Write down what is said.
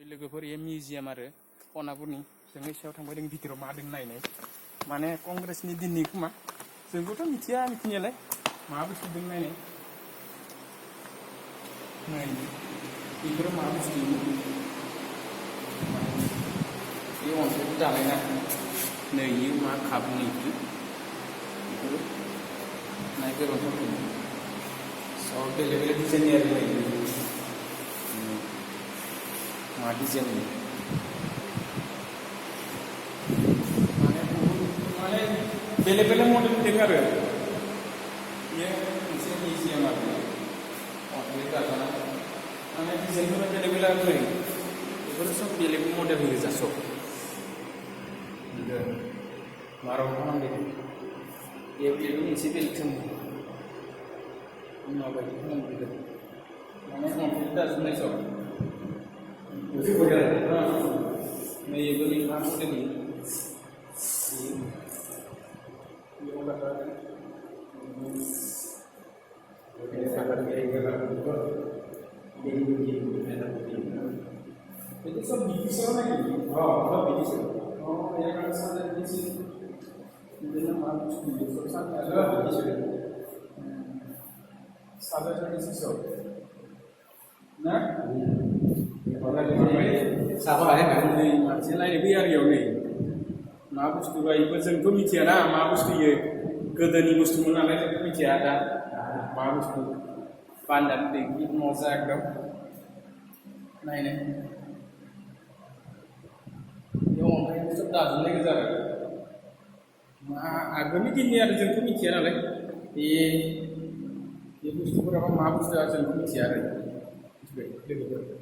लोगोफोर ये मिउजियाम आरो खनापुरनि जों एसेयाव थांबाय जों भितराव मा दों नायनाय माने कंग्रेसनि दिननि खोमा जोंबोथ' मिथिया मिथिनायालाय मा बुस्थु दों नायनाय बेफोरो मा बुस्थु बे अन्थाइखौ दालायना नै इयो मा खाबुनि बेफोरो नाय गोबांथार सब बेलेग बेलेग डिजाइननि आरो नै मा डिजाइननि माने बेलेग बेलेग मडेल दों आरो बेयो मोनसे मिउजियाम आरो अन्थाइ दाजाना माने डिजाइनफोरा बेलेग बेलेग आरो नै बेफोर सब बेलेग मडेल होयो जा सब माराव खालामदों बेबो मोनसे बेलेगजों माबायदि खालामदों माने अन्थाइ दाजोबनाय सब नै बेबो मा मडेलनि itu सब बिदिसो नायनो सब बिदिसो ya kan sana बिदिसो बिदिनो मा बुस्थु सब sana बिदिसो सादा बिदिसो सब ना साबा है नै मानसि नायनो फैयो आरो इयाव नै मा बुस्थु इबो जोंथ' मिथियाना मा बुस्थु इयो गोदोनि बुस्थुमोन नालाय जोंथ' मिथिया दा मा बुस्थु पान्डार दैखि मजा एकदम नायनो बेयाव अन्थाइखौ सब दाजोबनाय गोजा आरो मा आगोलनि दिननि आरो जोंथ' मिथिया नालाय बे बुस्थुफोराबा मा बुस्थु जोंथ' मिथिया आरो लोगोफोर